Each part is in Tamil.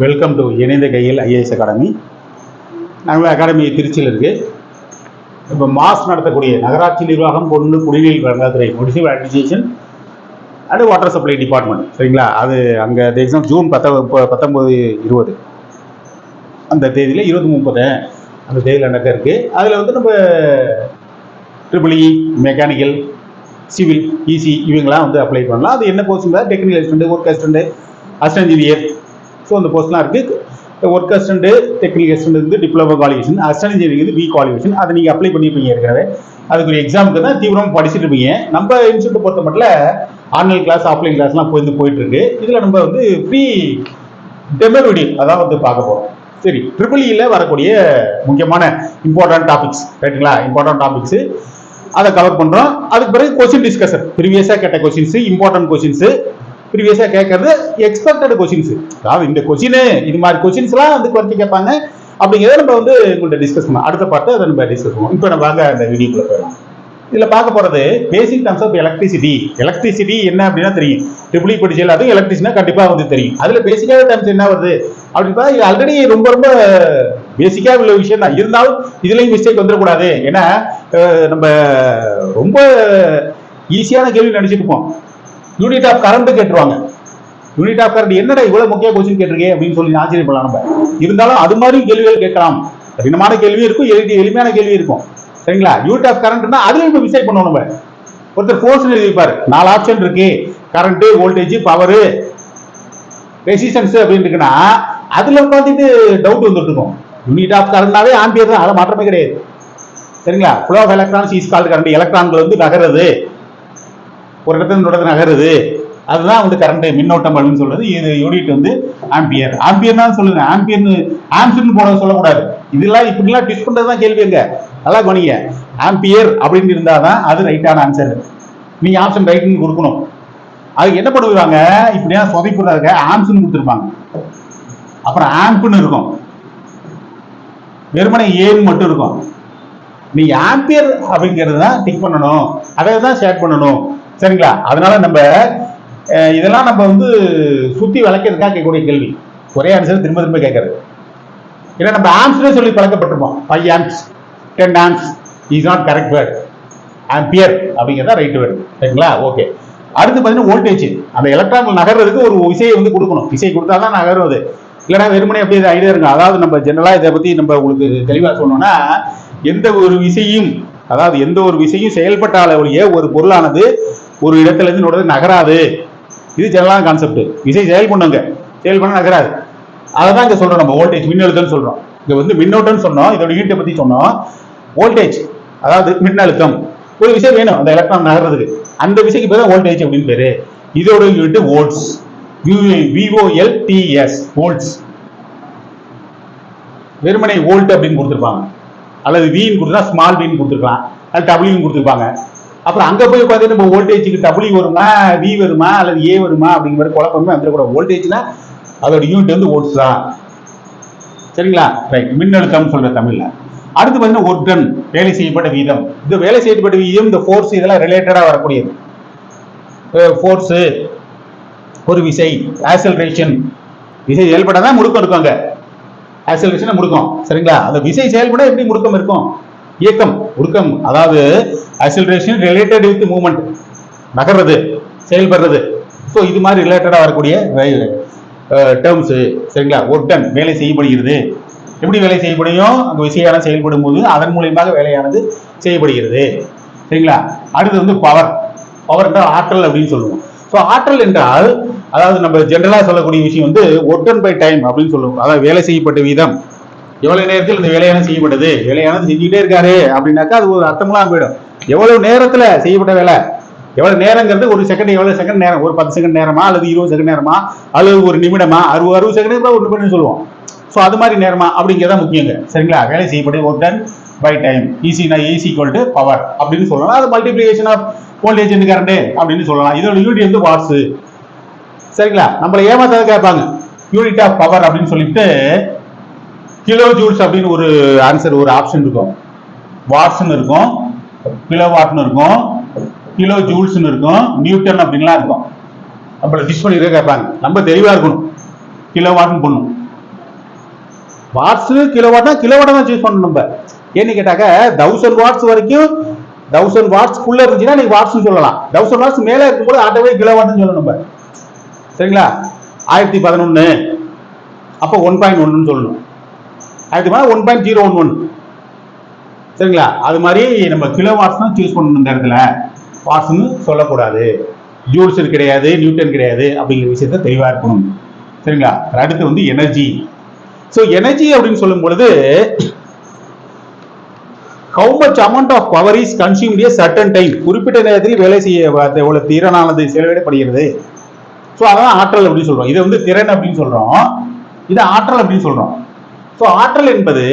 வெல்கம் டு இணைந்த கையில் ஐஏஎஸ் அகாடமி. நாங்கள் அகாடமி திருச்சியில் இருக்குது. இப்போ மாஸ் நடத்தக்கூடிய நகராட்சி நிர்வாகம் பொண்ணு குடிநீர் வழங்காதுறை municipal administration and water supply department, சரிங்களா? அது அங்கே எக்ஸாம் ஜூன் 19-20 அந்த தேதியில் 20-30 அந்த தேதியில் நடக்க இருக்குது. அதில் வந்து நம்ம ட்ரிபிள்இ, மெக்கானிக்கல், சிவில், இசி இவங்களாம் வந்து அப்ளை பண்ணலாம். அது என்ன போஸ்ட்டுங்க? Technical assistant, work assistant, assistant engineer. So அந்த போஸ்ட்லாம் இருக்குது. ஒர்க் அசிஸ்டண்ட், டெக்னிக்கல் அசிஸ்டண்ட் வந்து டிப்ளமோ குவாலிஃபிகேஷன், அசிஸ்டன்ட் இன்ஜினியரிங் வந்து பி குவாலிஃபிகேஷன். அதை நீங்கள் அப்ளை பண்ணியிருப்பீங்க ஏற்கனவே. அதுக்கு ஒரு எக்ஸாமுக்கு தான் தீவிரமாக படிச்சுட்டு இருப்பீங்க. நம்ம இன்ஸ்டியூட் பொறுத்த மட்டும் ஆன்லைன் கிளாஸ், ஆஃப்லைன் கிளாஸ்லாம் போயிட்டு இருக்கு. இதில் நம்ம வந்து ஃப்ரீ டெமோ வீடியோ அதான் வந்து பார்க்க போகிறோம். சரி, ட்ரிபிள்இயில் வரக்கூடிய முக்கியமான இம்பார்ட்டன்ட் டாபிக்ஸ், ரைட்டுங்களா? இம்பார்ட்டன்ட் டாபிக்ஸு அதை கவர் பண்ணுறோம். அதுக்கு பிறகு கொஸ்டின் டிஸ்கஷன், ப்ரீவியஸாக கேட்ட கொஸ்டின்ஸு, இம்பார்ட்டன்ட் கொஸ்டின்ஸு, ப்ரீவியஸாக கேட்கறது, எக்ஸ்பெக்டட் கொஸ்டின்ஸு. அதாவது இந்த கொஸ்டின், இது மாதிரி கொஸ்டின்ஸ்லாம் வந்து குறைச்சி கேட்பாங்க அப்படிங்கிறத நம்ம வந்து உங்கள்கிட்ட டிஸ்கஸ் பண்ணலாம். அடுத்த பார்த்து அதை நம்ம டிஸ்கஸ் பண்ணுவோம். இப்போ நம்ம வாங்க அந்த வீடியோக்குள்ள போயிடலாம். இதில் பார்க்க போகிறது பேசிக் டர்ம்ஸ் ஆஃப் எலக்ட்ரிசிட்டி. எலக்ட்ரிசிட்டி என்ன அப்படின்னா தெரியும், ட்ரிபிள்இ படிச்சல அதுவும் எலக்ட்ரிசிட்டினா கண்டிப்பாக வந்து தெரியும். அதில் பேசிக்கான டர்ம்ஸ் என்ன வருது அப்படின்னு இது ஆல்ரெடி ரொம்ப ரொம்ப பேசிக்காக உள்ள விஷயம் தான். இருந்தாலும் இதுலேயும் மிஸ்டேக் வந்துடக்கூடாது. ஏன்னா நம்ம ரொம்ப ஈஸியான கேள்வி நினைச்சிட்டு இருப்போம். யூனிட் ஆஃப் கரண்ட் கேட்டுருவாங்க. யூனிட் ஆஃப் கரண்ட் என்னடா இவ்வளவு முக்கிய கொஸ்டின் கேட்டிருக்கே அப்படின்னு சொல்லி ஆச்சரியப்படலாம் நம்ம. இருந்தாலும் அது மாதிரி கேள்விகள் கேட்கலாம். கடினமான கேள்வி இருக்கும், எளிமையான கேள்வி இருக்கும், சரிங்களா? யூனிட் ஆஃப் கரண்ட்னா அதுலயும் நம்ம டிசைட் பண்ணுவோம். நம்ம ஒருத்தர் ஃபோர்ஸ் எழுதிப்பாரு, 4 ஆப்ஷன் இருக்கு, கரண்ட், வோல்டேஜ், பவர், ரெசிஸ்டன்ஸ் அப்படின்னு இருக்குன்னா அதுல உட்காந்துட்டு டவுட் வந்துட்டு இருக்கும். யூனிட் ஆஃப் கரண்ட்னாவே ஆம்பியர் தான், அதை மாற்றமே கிடையாது, சரிங்களா? Flow of electrons is called current. எலக்ட்ரான்கள் வந்து நகருது, ஒரு இடத்துல நகருது, அதுதான் வந்து கரண்ட், மின்னோட்டம் அப்படின்னு சொல்றது. இது யூனிட் வந்து ஆம்பியர். ஆம்பியர் தான் சொல்லுங்க, ஆம்பியர்னு ஆம்ஸ்னு போட சொல்லக்கூடாது. இதெல்லாம் இப்படிலாம் டிஸ்ட் பண்றதுதான் கேள்வி. எங்க நல்லா கவனிங்க, ஆம்பியர் அப்படின்னு இருந்தாதான் அது ரைட்டான ஆன்சர். நீங்க ஆப்ஷன் ரைட்னு கொடுக்கணும். அதுக்கு என்ன பண்ணுவாங்க, இப்படியா சொதைப்புறதுக்கு ஆம்ஸ்னு கொடுத்துருப்பாங்க, அப்புறம் ஆம்ப்னு இருக்கும், வெறுமனை ஏன்னு மட்டும் இருக்கும். நீங்க ஆம்பியர் அப்படிங்கிறது தான் டிக் பண்ணணும், அதை தான் ஷேர் பண்ணணும், சரிங்களா? அதனால நம்ம இதெல்லாம் நம்ம வந்து சுத்தி விளக்கிறதுக்காக கேட்கக்கூடிய கேள்வி. ஒரே ஆன்சர் திரும்ப திரும்ப கேட்கறது. ஏன்னா நம்ம ஆம்ஸ்னே சொல்லி பழக்கப்பட்டிருப்போம். 5 amps, 10 amps is not correct word. Ampere அப்படிங்கிறதா ரைட் வேர்டு, சரிங்களா? ஓகே. அடுத்து பார்த்தீங்கன்னா வோல்டேஜ். அந்த எலக்ட்ரான்கள் நகர்றதுக்கு ஒரு விசையை வந்து கொடுக்கணும். விசை கொடுத்தாதான் நகரும். அது இல்லைன்னா வெறுமனே அப்படியே ஐடியா இருக்கும். அதாவது நம்ம ஜெனரலா இதை பத்தி நம்ம உங்களுக்கு தெளிவாக சொல்லணும்னா, எந்த ஒரு விசையும், அதாவது எந்த ஒரு விசையும் செயல்பட்டால ஒழிய ஒரு பொருளானது ஒரு இடத்துல இருந்து இன்னொரு நகராது. இது ஜெனரலான கான்செப்ட். விசை செயல்பண்ணுங்க, செயல்பண்ண நகராது. அதை தான் இங்க சொல்றோம். நம்ம வோல்டேஜ், மின்னழுத்தம் சொல்றோம். இங்க வந்து மின்னோட்டம் சொன்னோம், இதோட யூனிட்டை பத்தி சொன்னோம். வோல்டேஜ் அதாவது மின்னழுத்தம். ஒரு விசை வேணும் அந்த எலக்ட்ரான் நகர்றதுக்கு, அந்த விசைக்கு பேர் வோல்டேஜ் அப்படின்னு பேரு. இதோட யூனிட் வோல்ட்ஸ், VOLTS, வோல்ட்ஸ். வெறுமனை வோல்ட் அப்படின்னு கொடுத்துருப்பாங்க, அல்லது வின்னு கொடுத்தா ஸ்மால் வின்னு கொடுத்துருக்கலாம், அது டபிள்யூன்னு கொடுத்துருப்பாங்க. அப்புறம் அங்க போய் உட்காந்து நம்ம வோல்டேஜுக்கு டபிள்யூ வருமா, வி வருமா, அல்லது ஏ வருமா அப்படிங்கிற குழப்பமே வந்துடக்கூட. வோல்டேஜ்னா அதோட யூனிட் வந்து வோல்ட்ஸ் தான், சரிங்களா? ரைட், மின்னழுத்தம் சொல்ற தமிழ்ல. அடுத்து பார்த்தீங்கன்னா ஒர்க் டன், வேலை செய்யப்பட்ட வீதம். இந்த வேலை செய்யப்பட்ட வீதம், இந்த ஃபோர்ஸ், இதெல்லாம் ரிலேட்டடா வரக்கூடியது. ஃபோர்ஸ், ஒரு விசை, ஆக்சலரேஷன். விசை செயல்படாதான் முடுக்கம் இருக்கும். அங்க ஆக்சலரேஷன் முடுக்கம், சரிங்களா? அந்த விசை செயல்பட எப்படி முடுக்கம் இருக்கும்? இயக்கம், முடுக்கம். அதாவது ஆக்சலரேஷன் ரிலேட்டட் வித் மூவ்மெண்ட், நகர்றது, செயல்படுறது. ஸோ இது மாதிரி ரிலேட்டடா வரக்கூடிய டேர்ம்ஸ், சரிங்களா? ஒர்க் டன், வேலை செய்யப்படுகிறது. எப்படி வேலை செய்யப்படையும்? அங்கே விசையான செயல்படும் போது அதன் மூலியமாக வேலையானது செய்யப்படுகிறது, சரிங்களா? அடுத்து வந்து பவர். பவர் என்றால் ஆற்றல் அப்படின்னு சொல்லுவோம். ஸோ ஆற்றல் என்றால் அதாவது நம்ம ஜென்ரலா சொல்லக்கூடிய விஷயம் வந்து ஒர்க் டன் பை டைம் அப்படின்னு சொல்லுவோம். அதாவது வேலை செய்யப்பட்ட வீதம், எவ்வளவு நேரத்தில் இந்த வேலையான செய்யப்பட்டது, வேலையானது செஞ்சுக்கிட்டே இருக்காரு அப்படின்னாக்கா அது ஒரு அர்த்தமெல்லாம் போயிடும். எவ்வளவு நேரத்துல செய்யப்பட்ட வேலை, எவ்வளவு நேரங்கிறது ஒரு செகண்ட், எவ்வளவு செகண்ட் நேரம், ஒரு 10 செகண்ட் நேரமா, அல்லது 20 செகண்ட் நேரமா, அல்லது ஒரு நிமிடமா, 60 செகண்ட் கூட ஒரு நிமிடம் சொல்லுவோம். ஸோ அது மாதிரி நேரமா அப்படிங்கிறதா முக்கியங்க, சரிங்களா? வேலை செய்யப்பட்ட ஒர்க் டன் பை டைம், ஈஸினா ஈஸ் ஈக்குவல் டு பவர் அப்படின்னு சொல்லலாம். அது multiplication of voltage and current அப்படின்னு சொல்லலாம். இதோட யூனிட் வந்து வாட்ஸ், சரிங்களா? நம்மள ஏமாத்தாத கேட்பாங்க. யூனிட் ஆஃப் பவர் அப்படின்னு சொல்லிட்டு கிலோ ஜூல்ஸ் அப்படின்னு ஒரு ஆன்சர், ஒரு ஆப்ஷன் இருக்கும். வாட்ஸ்ன்னு இருக்கும், கிலோ வாட்னு இருக்கும், கிலோ ஜூல்ஸ்ன்னு இருக்கும், நியூட்டன் அப்படின்லாம் இருக்கும். நம்மள டிஷ் பண்ணி கேட்பாங்க. நம்ம தெளிவா இருக்கணும், கிலோ வாட்னு பண்ணும். வாட்ஸ் கிலோவாட்னா கிலோவாட்டா தான் சூஸ் பண்ணணும் நம்ம. ஏன்னு கேட்டாக்க 1000 வாட்ஸ் வரைக்கும் 1000 வாட்ஸ்க்குள்ள இருந்துச்சுன்னா நீங்க வாட்ஸ் சொல்லலாம். 1000 வாட்ஸ் மேல இருக்கும்போது ஆட்டோவே கிலோவாட்னு சொல்லணும் நம்ம. சரிங்களா? 1011 அப்போ 1.1 சொல்லணும். 1.011. சரிங்களா? அது மாதிரி நம்ம கிலோ வாட்ஸ் தான் சூஸ் பண்ணணும். இந்த இடத்துல வாட்ஸ்னு சொல்லக்கூடாது. ஜூல்ஸ் கிடையாது, நியூட்டன் கிடையாது அப்படிங்கிற விஷயத்த தெளிவா இருக்கணும். சரிங்களா? அடுத்து வந்து எனர்ஜி. ஸோ எனர்ஜி அப்படின்னு சொல்லும் பொழுது how much amount of power is consumed a certain time, குறிப்பிட்ட நேரத்தில் வேலை செய்ய எவ்வளவு திறனானது செலவிடப்படுகிறது. ஸோ அதான் ஆற்றல் அப்படின்னு சொல்றோம். இதை வந்து திறன் அப்படின்னு சொல்றோம், இது ஆற்றல் அப்படின்னு சொல்றோம். ஸோ ஆற்றல் என்பது,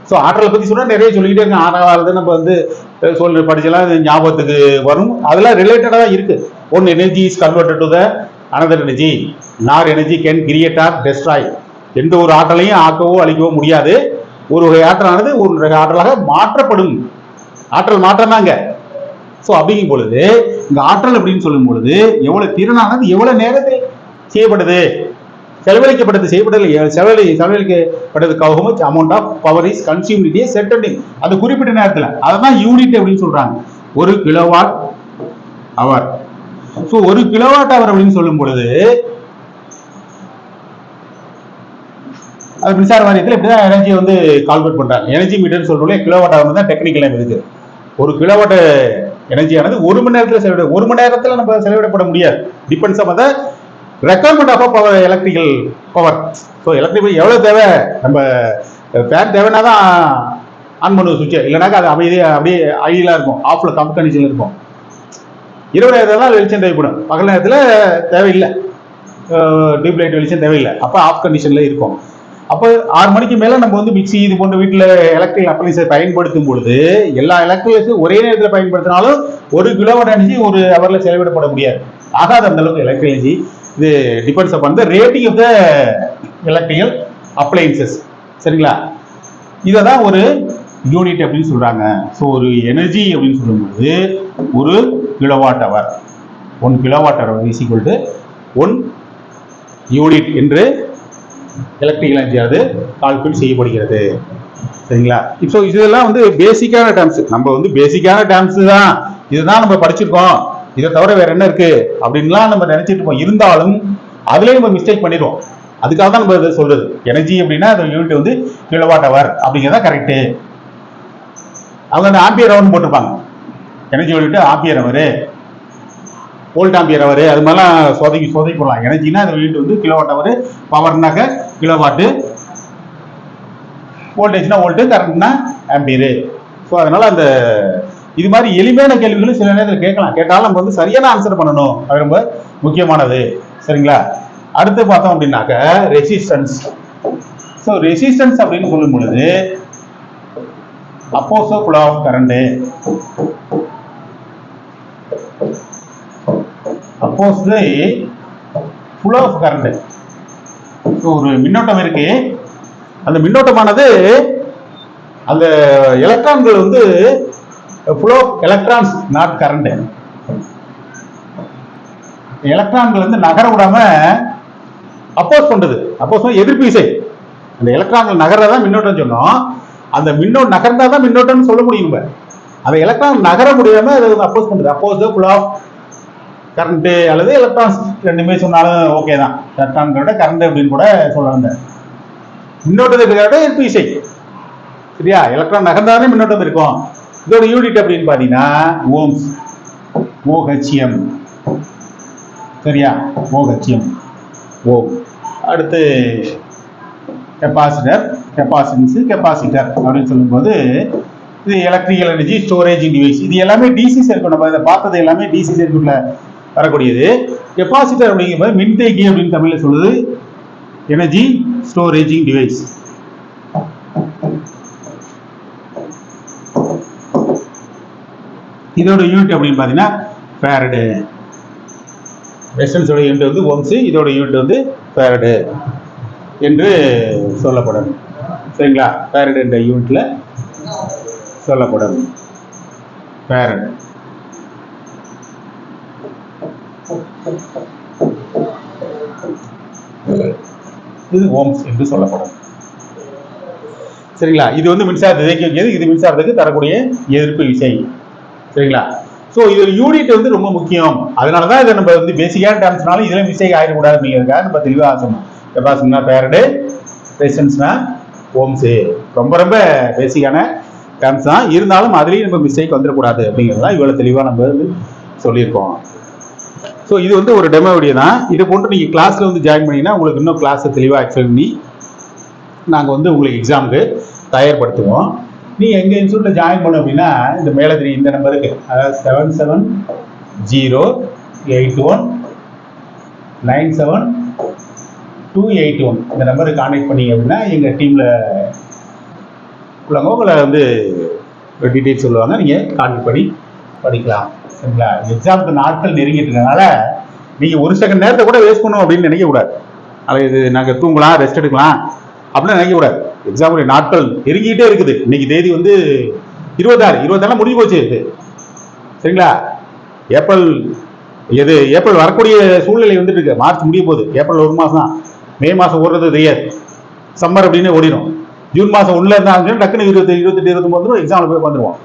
ஸோ ஆற்றலை பத்தி சொன்னா நிறைய சொல்லிக்கிட்டே இருக்கேன். ஆறாவது நம்ம வந்து படிச்செல்லாம் ஞாபகத்துக்கு வரும். அதெல்லாம் ரிலேட்டடா தான் இருக்கு. One energy is converted to the another energy, nor energy can create or destroy. எந்த ஒரு ஆற்றலையும் ஆக்கவோ அழிக்கவோ முடியாது. ஒரு வகை ஆற்றலானது ஒரு வகை ஆற்றலாக மாற்றப்படும். ஆற்றல் மாற்றம் தாங்க. ஸோ அப்படிங்கும் பொழுது இந்த ஆற்றல் அப்படின்னு சொல்லும் பொழுது எவ்வளவு திறனானது எவ்வளவு நேரத்தில் செய்யப்படுது, செலவழிக்கப்பட்டது, செலவழிக்கப்பட்டது how much amount of power is consumed in a certain time, அது குறிப்பிட்ட நேரத்தில். அதுதான் யூனிட் அப்படின்னு சொல்றாங்க. ஒரு கிலோவாட் அவர். ஸோ ஒரு கிலோவாட் அவர் அப்படின்னு சொல்லும் பொழுது அது மின்சார வாரியத்தில் இப்படிதான் எனர்ஜியை வந்து கால்குலேட் பண்றாங்க. எனர்ஜி மீட்டர் சொல்றோம், கிலோவாட் அவர் தான் டெக்னிக்கல் இருக்கு. ஒரு கிலோவாட் எனர்ஜியானது ஒரு மணி நேரத்தில் ஒரு மணி நேரத்தில் நம்ம செலவிடப்பட முடியாது. Depends on the requirement of power, electrical power. So electric எவ்வளவு தேவை, நம்ம ஃபேன் தேவைன்னா தான் ஆன் பண்ணுவோம் சுவிட்சை, இல்லைனாக்கா அது அப்படியே ஐடியலா இருக்கும், ஆஃப்ல கம்ப் கண்டிஷன்ல இருக்கும். இரவு நேரத்தில் தான் வெளிச்சம் தேவைப்படும், பகல் நேரத்தில் தேவையில்லை, டியூப் லைட் வெளிச்சம் தேவையில்லை, அப்போ ஆஃப் கண்டிஷன்ல இருக்கும். அப்போ 6 மணிக்கு மேல நம்ம வந்து மிக்சி இது போன்ற வீட்டில் எலக்ட்ரிக் அப்ளைன்ஸை பயன்படுத்தும் பொழுது எல்லா எலக்ட்ரிக்ஸும் ஒரே நேரத்தில் பயன்படுத்தினாலும் 1 கிலோவாட் எனர்ஜி ஒரு ஹவர்ல செலவிடப்பட முடியாது. ஆகாது அந்த அளவுக்கு எலக்ட்ரிக் எனர்ஜி. இது depends upon the rating of the electrical appliances. சரிங்களா? இதை தான் ஒரு யூனிட் அப்படின்னு சொல்றாங்க. ஸோ ஒரு எனர்ஜி அப்படின்னு சொல்லும்போது ஒரு kilowatt hour, 1 kilowatt hour is equal to 1 unit என்று எலக்ட்ரிக்கல் எனர்ஜியாவது கால்குலேட் செய்யப்படுகிறது. சரிங்களா? இப்போ இதெல்லாம் வந்து பேசிக்கான டேர்ம்ஸ். நம்ம வந்து பேசிக்கான டேர்ம்ஸ் தான், இதுதான் நம்ம படிச்சிருக்கோம், இதை தவிர வேற என்ன இருக்கு அப்படின்லாம் நம்ம நினைச்சிட்டு இருப்போம். இருந்தாலும் அதுலயும் நம்ம மிஸ்டேக் பண்ணிடுவோம். அதுக்காக தான் நம்ம இதை சொல்றது. எனர்ஜி அப்படின்னா அந்த யூனிட் வந்து கிலோவாட் அவர் அப்படிங்கிறதா கரெக்ட். அவங்க அந்த ஆம்பியர் ஹவர்னு போட்டிருப்பாங்க. எனர்ஜி யூனிட் ஆம்பியர் அவர், வோல்ட் ஆம்பியர் அவர், அது மாதிரிலாம் சோதனை போடலாம். எனர்ஜினா அந்த யூனிட் வந்து கிலோவாட் அவர், பவர்னாக்க கிலோவாட்டு, வோல்டேஜ்னா வோல்ட், கரண்ட்னா ஆம்பியர். ஸோ அதனால அந்த இது மாதிரி எளிமையான கேள்விகளும் சில நேரத்தில் கேட்கலாம். கேட்டாலும் நம்ம வந்து சரியான ஆன்சர் பண்ணணும், அது ரொம்ப முக்கியமானது. சரிங்களா? அடுத்து பார்த்தோம் அப்படின்னாக்க ரெசிஸ்டன்ஸ். ஸோ ரெசிஸ்டன்ஸ் அப்படின்னு சொல்லும் பொழுது oppose flow of current, oppose the flow of current. ஒரு மின்னோட்டம் இருக்கு, அந்த மின்னோட்டமானது அந்த எலக்ட்ரான்கள் வந்து flow of electrons not current. எலக்ட்ரான்கள் வந்து நகர விடாம அப்போஸ் பண்றது. அப்போஸ் எதிர்ப்பு விசை. அந்த எலக்ட்ரான்கள் நகர்றதா மின்னோட்டம் சொன்னோம். அந்த மின்னோட்டம் நகர்ந்தா தான் மின்னோட்டம்னு சொல்ல முடியும். அந்த எலக்ட்ரான் நகர முடியாம அதை அப்போஸ் பண்றது. அப்போஸ் தி ஃப்ளோ ஆஃப் கரண்ட் அல்லது எலக்ட்ரான்ஸ், ரெண்டுமே சொன்னாலும் ஓகே தான். எலக்ட்ரான்களோட கரண்ட் அப்படின்னு கூட சொல்லலாம். மின்னோட்டத்தை எதிர்ப்பு விசை. சரியா? எலக்ட்ரான் நகர்ந்தாலே மின்னோட்டம் இருக்கும். இதோட யூனிட் அப்படின்னு பாத்தீங்கன்னா ஓம்ஸ், ஓஹெச்எம். சரியா? ஓஹெச்எம், ஓம். அடுத்து கெப்பாசிட்டர், கெப்பாசிட்டன்ஸ், கெப்பாசிட்டர் அப்படின்னு சொல்லும்போது இது எலக்ட்ரிக்கல் எனர்ஜி ஸ்டோரேஜ் டிவைஸ். இது எல்லாமே டிசி சர்க்யூட். நம்ம இதை பார்த்தது எல்லாமே டிசி சர்க்யூட்ல வரக்கூடியது. கெப்பாசிட்டர் அப்படிங்கும்போது மின்தேக்கி அப்படின்னு தமிழ்ல சொல்லுது எனர்ஜி ஸ்டோரேஜிங் டிவைஸ். இதோட யூனிட் அப்படின்னு பாத்தீங்கன்னா ஃபாரடே. ரெசிஸ்டன்ஸோட யூனிட் வந்து ஓம்ஸ், இதோட யூனிட் வந்து ஃபாரடே என்று சொல்லப்படும். சரிங்களா? ஃபாரடே என்ற யூனிட்ல சொல்லப்படும். ஃபாரடே இது ஓம்ஸ் என்று சொல்லப்படும். சரிங்களா? இது வந்து மின்சாரத்தை இயக்கி வைக்கிறது, இது மின்சாரத்துக்கு தரக்கூடிய எதிர்ப்பு விசை. சரிங்களா? ஸோ இது யூனிட் வந்து ரொம்ப முக்கியம். அதனால தான் இதை நம்ம வந்து பேசிக்கான டேர்ம்ஸ்னாலும் இதில் மிஸ்டேக் ஆகிடக்கூடாது அப்படிங்கிறதுக்காக நம்ம தெளிவாக சொன்னோம். கெப்பாசிட்டினா ஃபேரடே, ரெசிஸ்டன்ஸ்னா ஓம்ஸு. ரொம்ப ரொம்ப பேசிக்கான டேர்ம்ஸ் தான், இருந்தாலும் அதுலேயும் நம்ம மிஸ்டேக் வந்துடக்கூடாது அப்படிங்கிறது தான் இவ்வளோ தெளிவாக நம்ம வந்து சொல்லியிருக்கோம். ஸோ இது வந்து ஒரு டெமோ வீடியோ தான். இதை போட்டு நீங்கள் கிளாஸில் வந்து ஜாயின் பண்ணிங்கன்னா உங்களுக்கு இன்னும் கிளாஸை தெளிவாக எக்ஸ்பிளைன் பண்ணி நாங்கள் வந்து உங்களுக்கு எக்ஸாமுக்கு தயார்படுத்துவோம். நீங்கள் எங்கள் இன்ஸ்டியூட்டில் ஜாயின் பண்ணோம் அப்படின்னா இந்த மேலே தெரியும் இந்த நம்பருக்கு, அதாவது 7708197281 இந்த நம்பருக்கு கான்டாக்ட் பண்ணீங்க அப்படின்னா எங்கள் டீமில் உள்ளவங்க உங்களை வந்து டீட்டெயில்ஸ் சொல்லுவாங்க, நீங்கள் கான்டாக்ட் பண்ணி படிக்கலாம். சரிங்களா? எக்ஸாமுக்கு நாட்கள் நெருங்கிட்டு இருக்கனால நீங்கள் ஒரு செகண்ட் நேரத்தை கூட வேஸ்ட் பண்ணணும் அப்படின்னு நினைக்கக்கூடாது. அது இது நாங்கள் தூங்கலாம், ரெஸ்ட் எடுக்கலாம் அப்படின்னு நினைக்கக்கூடாது. எக்ஸாமுடைய நாட்கள் நெருங்கிட்டே இருக்குது. இன்னைக்கு தேதி வந்து 26 முடிஞ்சு போச்சு இது. சரிங்களா? ஏப்ரல் வரக்கூடிய சூழ்நிலை வந்துட்டு இருக்கு. மார்ச் முடிய போகுது, ஏப்ரல் ஒரு மாதம் தான், மே மாதம் ஓடுறது தெரியாது, சம்மர் அப்படின்னு ஓடிடும். ஜூன் மாதம் உள்ள இருந்தாங்க டக்குன்னு 28 29 எக்ஸாமில் போய் வந்துடுவோம்.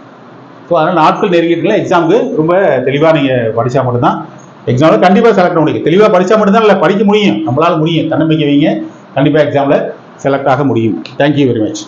ஸோ அதனால் நாட்கள் நெருங்கிட்டுல எக்ஸாமுக்கு ரொம்ப தெளிவாக நீங்கள் படித்தா மட்டும்தான் எக்ஸாமில் கண்டிப்பாக செலக்ட் பண்ண முடியும். தெளிவாக படித்தா மட்டும்தான் இல்லை படிக்க முடியும், நம்மளால் முடியும். தன்னம்பிக்கை வைங்க, கண்டிப்பாக எக்ஸாமில் செலக்ட் ஆக முடியும். Thank you very much.